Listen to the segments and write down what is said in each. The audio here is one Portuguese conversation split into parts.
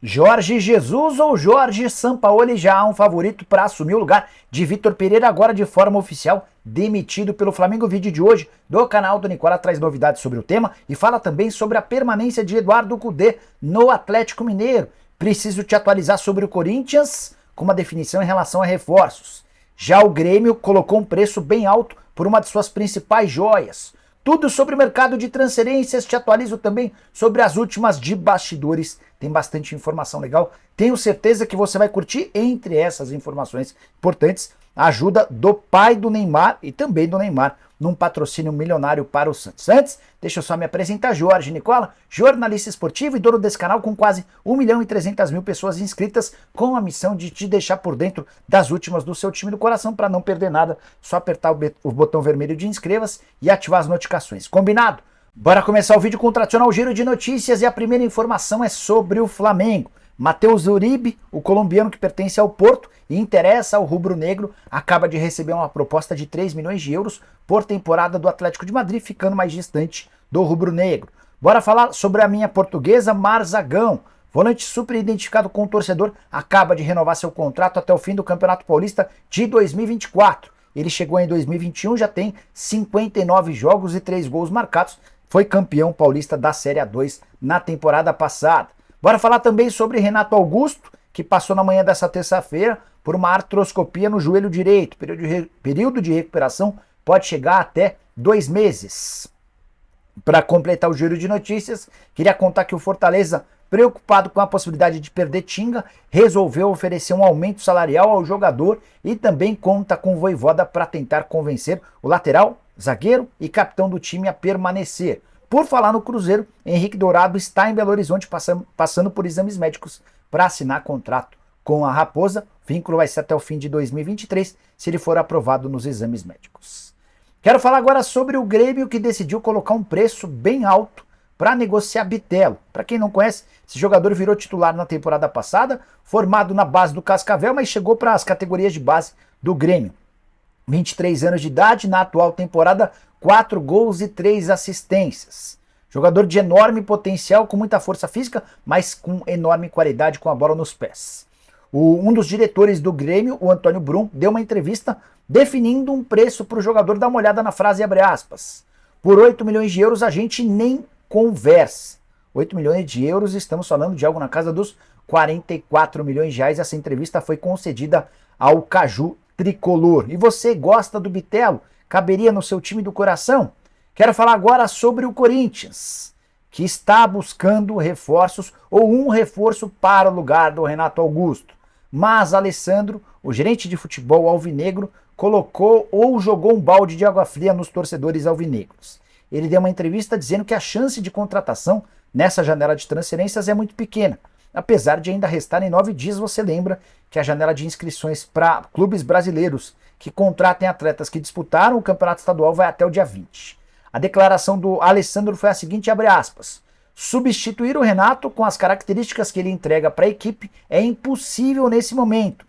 Jorge Jesus ou Jorge Sampaoli já há um favorito para assumir o lugar de Vitor Pereira, agora de forma oficial demitido pelo Flamengo. O vídeo de hoje do canal do Nicola traz novidades sobre o tema e fala também sobre a permanência de Eduardo Cudê no Atlético Mineiro. Preciso te atualizar sobre o Corinthians com uma definição em relação a reforços. Já o Grêmio colocou um preço bem alto por uma de suas principais joias. Tudo sobre o mercado de transferências, te atualizo também sobre as últimas de bastidores. Tem bastante informação legal. Tenho certeza que você vai curtir. Entre essas informações importantes, a ajuda do pai do Neymar e também do Neymar num patrocínio milionário para o Santos. Antes, deixa eu só me apresentar, Jorge Nicola, jornalista esportivo e dono desse canal com quase 1.300.000 pessoas inscritas, com a missão de te deixar por dentro das últimas do seu time do coração. Para não perder nada, só apertar o botão vermelho de inscreva-se e ativar as notificações. Combinado? Bora começar o vídeo com o tradicional giro de notícias e a primeira informação é sobre o Flamengo. Matheus Uribe, o colombiano que pertence ao Porto e interessa ao rubro-negro, acaba de receber uma proposta de 3 milhões de euros por temporada do Atlético de Madrid, ficando mais distante do rubro-negro. Bora falar sobre a minha portuguesa Marzagão. Volante super identificado com o torcedor, acaba de renovar seu contrato até o fim do Campeonato Paulista de 2024. Ele chegou em 2021, já tem 59 jogos e 3 gols marcados. Foi campeão paulista da Série A2 na temporada passada. Bora falar também sobre Renato Augusto, que passou na manhã dessa terça-feira por uma artroscopia no joelho direito. Período de recuperação pode chegar até 2 meses. Para completar o giro de notícias, queria contar que o Fortaleza, preocupado com a possibilidade de perder Tinga, resolveu oferecer um aumento salarial ao jogador e também conta com o Vojvoda para tentar convencer o lateral, zagueiro e capitão do time a permanecer. Por falar no Cruzeiro, Henrique Dourado está em Belo Horizonte passando por exames médicos para assinar contrato com a Raposa. O vínculo vai ser até o fim de 2023, se ele for aprovado nos exames médicos. Quero falar agora sobre o Grêmio, que decidiu colocar um preço bem alto para negociar Bitelo. Para quem não conhece, esse jogador virou titular na temporada passada, formado na base do Cascavel, mas chegou para as categorias de base do Grêmio. 23 anos de idade, na atual temporada, 4 gols e 3 assistências. Jogador de enorme potencial, com muita força física, mas com enorme qualidade com a bola nos pés. Um dos diretores do Grêmio, o Antônio Brum, deu uma entrevista definindo um preço para o jogador. Dá uma olhada na frase, abre aspas. Por 8 milhões de euros a gente nem conversa. 8 milhões de euros, estamos falando de algo na casa dos 44 milhões de reais. Essa entrevista foi concedida ao Caju Tricolor. E você gosta do Bitelo? Caberia no seu time do coração? Quero falar agora sobre o Corinthians, que está buscando reforços ou um reforço para o lugar do Renato Augusto. Mas Alessandro, o gerente de futebol alvinegro, colocou ou jogou um balde de água fria nos torcedores alvinegros. Ele deu uma entrevista dizendo que a chance de contratação nessa janela de transferências é muito pequena. Apesar de ainda restarem 9 dias, você lembra que a janela de inscrições para clubes brasileiros que contratem atletas que disputaram o campeonato estadual vai até o dia 20. A declaração do Alessandro foi a seguinte, abre aspas. Substituir o Renato com as características que ele entrega para a equipe é impossível nesse momento.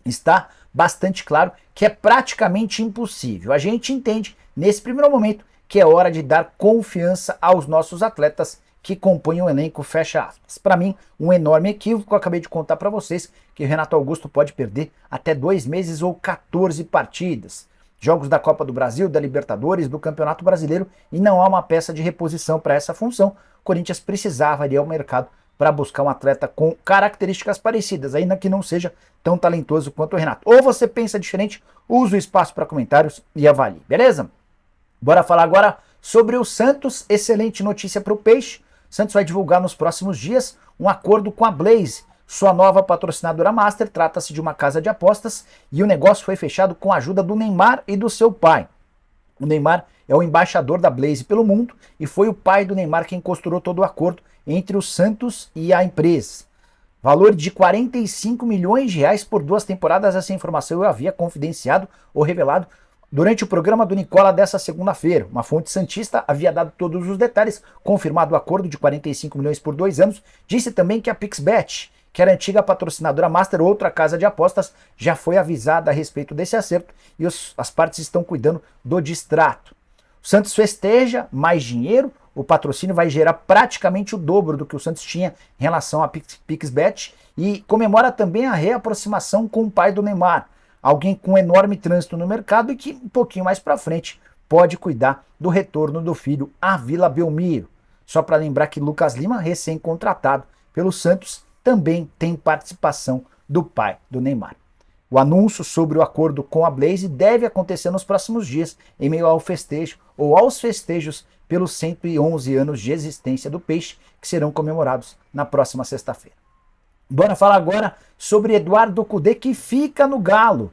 Está bastante claro que é praticamente impossível. A gente entende, nesse primeiro momento, que é hora de dar confiança aos nossos atletas que compõem o elenco, fecha aspas. Para mim, um enorme equívoco. Eu acabei de contar para vocês que o Renato Augusto pode perder até 2 meses ou 14 partidas. Jogos da Copa do Brasil, da Libertadores, do Campeonato Brasileiro, e não há uma peça de reposição para essa função. O Corinthians precisava ir ao mercado para buscar um atleta com características parecidas, ainda que não seja tão talentoso quanto o Renato. Ou você pensa diferente, use o espaço para comentários e avalie, beleza? Bora falar agora sobre o Santos. Excelente notícia para o Peixe. O Santos vai divulgar nos próximos dias um acordo com a Blaze, sua nova patrocinadora master. Trata-se de uma casa de apostas e o negócio foi fechado com a ajuda do Neymar e do seu pai. O Neymar é o embaixador da Blaze pelo mundo e foi o pai do Neymar quem costurou todo o acordo entre o Santos e a empresa. Valor de 45 milhões de reais por 2 temporadas. Essa informação eu havia confidenciado ou revelado durante o programa do Nicola dessa segunda-feira. Uma fonte santista havia dado todos os detalhes, confirmado o acordo de 45 milhões por 2 anos. Disse também que a Pixbet, que era a antiga patrocinadora master, outra casa de apostas, já foi avisada a respeito desse acerto e as partes estão cuidando do distrato. O Santos festeja mais dinheiro o patrocínio vai gerar praticamente o dobro do que o Santos tinha em relação a PixBet e comemora também a reaproximação com o pai do Neymar, alguém com enorme trânsito no mercado e que um pouquinho mais para frente pode cuidar do retorno do filho à Vila Belmiro. Só para lembrar que Lucas Lima, recém-contratado pelo Santos, também tem participação do pai do Neymar. O anúncio sobre o acordo com a Blaze deve acontecer nos próximos dias, em meio ao festejo ou aos festejos pelos 111 anos de existência do Peixe, que serão comemorados na próxima sexta-feira. Bora falar agora sobre Eduardo Cudê, que fica no Galo.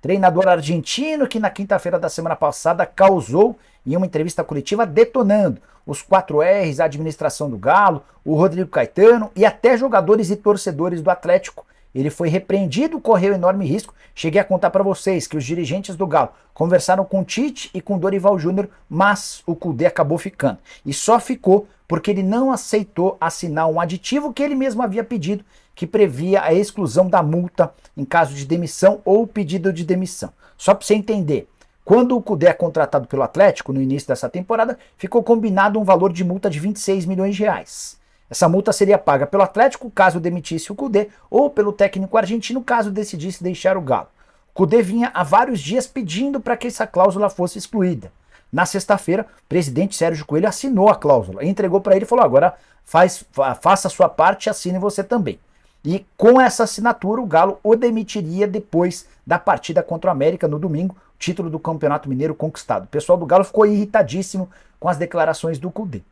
Treinador argentino que na quinta-feira da semana passada causou em uma entrevista coletiva detonando os 4 R's, a administração do Galo, o Rodrigo Caetano e até jogadores e torcedores do Atlético. Ele foi repreendido, correu enorme risco. Cheguei a contar para vocês que os dirigentes do Galo conversaram com Tite e com Dorival Júnior, mas o Cudê acabou ficando. E só ficou porque ele não aceitou assinar um aditivo que ele mesmo havia pedido, que previa a exclusão da multa em caso de demissão ou pedido de demissão. Só para você entender, quando o Cudê é contratado pelo Atlético no início dessa temporada, ficou combinado um valor de multa de 26 milhões de reais. Essa multa seria paga pelo Atlético caso demitisse o Cudê ou pelo técnico argentino caso decidisse deixar o Galo. O Cudê vinha há vários dias pedindo para que essa cláusula fosse excluída. Na sexta-feira, o presidente Sérgio Coelho assinou a cláusula, entregou para ele e falou: agora faça a sua parte e assine você também. E com essa assinatura, o Galo o demitiria depois da partida contra o América no domingo, título do Campeonato Mineiro conquistado. O pessoal do Galo ficou irritadíssimo com as declarações do Cudê.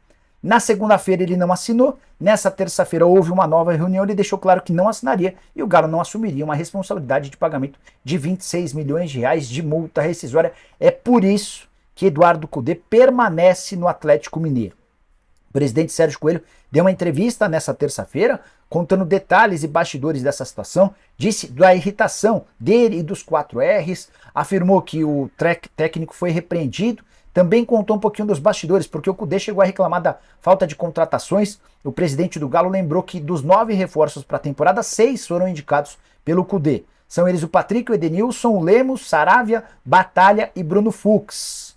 Na segunda-feira ele não assinou, nessa terça-feira houve uma nova reunião, ele deixou claro que não assinaria e o Galo não assumiria uma responsabilidade de pagamento de 26 milhões de reais de multa rescisória. É por isso que Eduardo Cudê permanece no Atlético Mineiro. O presidente Sérgio Coelho deu uma entrevista nessa terça-feira, contando detalhes e bastidores dessa situação, disse da irritação dele e dos 4 R's, afirmou que o técnico foi repreendido, também contou um pouquinho dos bastidores, porque o Cudê chegou a reclamar da falta de contratações. O presidente do Galo lembrou que dos 9 reforços para a temporada, 6 foram indicados pelo Cudê. São eles o Patrick, o Edenilson, o Lemos, Saravia, Batalha e Bruno Fux.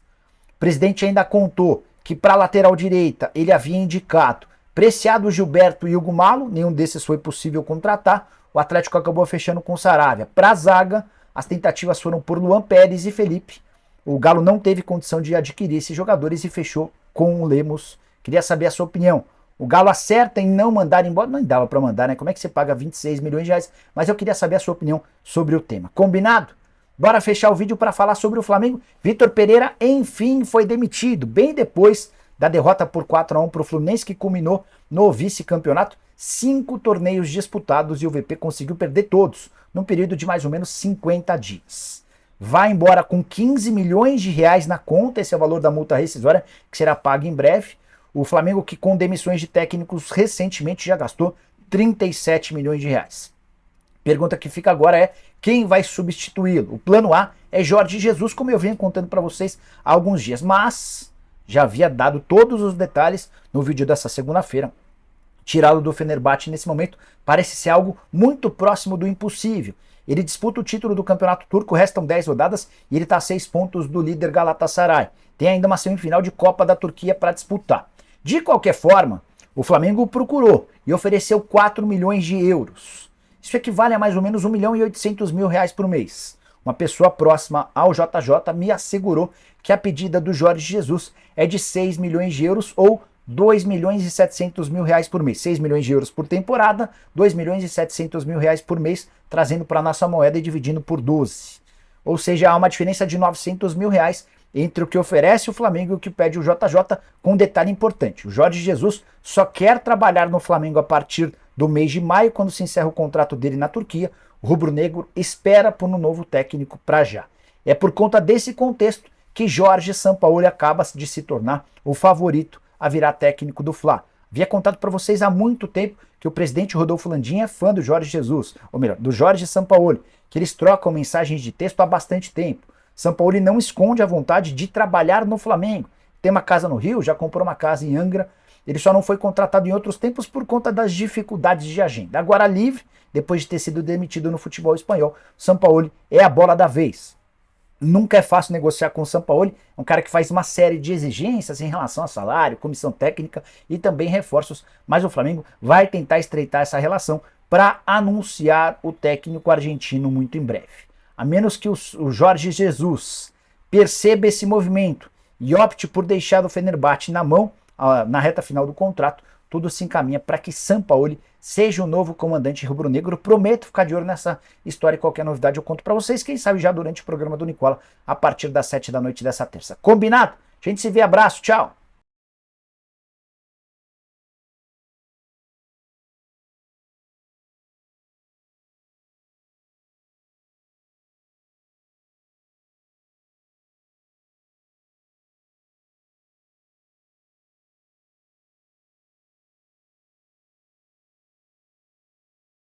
O presidente ainda contou que para a lateral direita ele havia indicado Preciado, Gilberto e Hugo Malo, nenhum desses foi possível contratar. O Atlético acabou fechando com Saravia. Para a zaga, as tentativas foram por Luan Pérez e Felipe. O Galo não teve condição de adquirir esses jogadores e fechou com o Lemos. Queria saber a sua opinião. O Galo acerta em não mandar embora? Não dava para mandar, né? Como é que você paga 26 milhões de reais? Mas eu queria saber a sua opinião sobre o tema. Combinado? Bora fechar o vídeo para falar sobre o Flamengo. Vitor Pereira, enfim, foi demitido, bem depois da derrota por 4-1 para o Fluminense, que culminou no vice-campeonato. 5 torneios disputados e o VP conseguiu perder todos, num período de mais ou menos 50 dias. Vai embora com 15 milhões de reais na conta, esse é o valor da multa rescisória, que será paga em breve. O Flamengo, que com demissões de técnicos recentemente já gastou 37 milhões de reais. Pergunta que fica agora é: quem vai substituí-lo? O plano A é Jorge Jesus, como eu venho contando para vocês há alguns dias, mas já havia dado todos os detalhes no vídeo dessa segunda-feira. Tirá-lo do Fenerbahçe nesse momento parece ser algo muito próximo do impossível. Ele disputa o título do Campeonato Turco, restam 10 rodadas e ele está a 6 pontos do líder Galatasaray. Tem ainda uma semifinal de Copa da Turquia para disputar. De qualquer forma, o Flamengo procurou e ofereceu 4 milhões de euros. Isso equivale a mais ou menos 1.800.000 reais por mês. Uma pessoa próxima ao JJ me assegurou que a pedida do Jorge Jesus é de 6 milhões de euros ou 2.700.000 reais por mês. 6 milhões de euros por temporada, 2.700.000 reais por mês, trazendo para a nossa moeda e dividindo por 12. Ou seja, há uma diferença de 900.000 reais entre o que oferece o Flamengo e o que pede o JJ, com um detalhe importante: o Jorge Jesus só quer trabalhar no Flamengo a partir do mês de maio, quando se encerra o contrato dele na Turquia. O rubro-negro espera por um novo técnico para já. É por conta desse contexto que Jorge Sampaoli acaba de se tornar o favorito a virar técnico do Fla. Havia contado para vocês há muito tempo que o presidente Rodolfo Landim é fã do Jorge Jesus, ou melhor, do Jorge Sampaoli, que eles trocam mensagens de texto há bastante tempo. Sampaoli não esconde a vontade de trabalhar no Flamengo. Tem uma casa no Rio, já comprou uma casa em Angra. Ele só não foi contratado em outros tempos por conta das dificuldades de agenda. Agora livre, depois de ter sido demitido no futebol espanhol, Sampaoli é a bola da vez. Nunca é fácil negociar com o Sampaoli, é um cara que faz uma série de exigências em relação a salário, comissão técnica e também reforços, mas o Flamengo vai tentar estreitar essa relação para anunciar o técnico argentino muito em breve. A menos que o Jorge Jesus perceba esse movimento e opte por deixar o Fenerbahçe na mão na reta final do contrato, tudo se encaminha para que Sampaoli seja o novo comandante rubro-negro. Prometo ficar de olho nessa história e qualquer novidade eu conto para vocês, quem sabe já durante o programa do Nicola, a partir das 7 da noite dessa terça. Combinado? A gente se vê, abraço, tchau!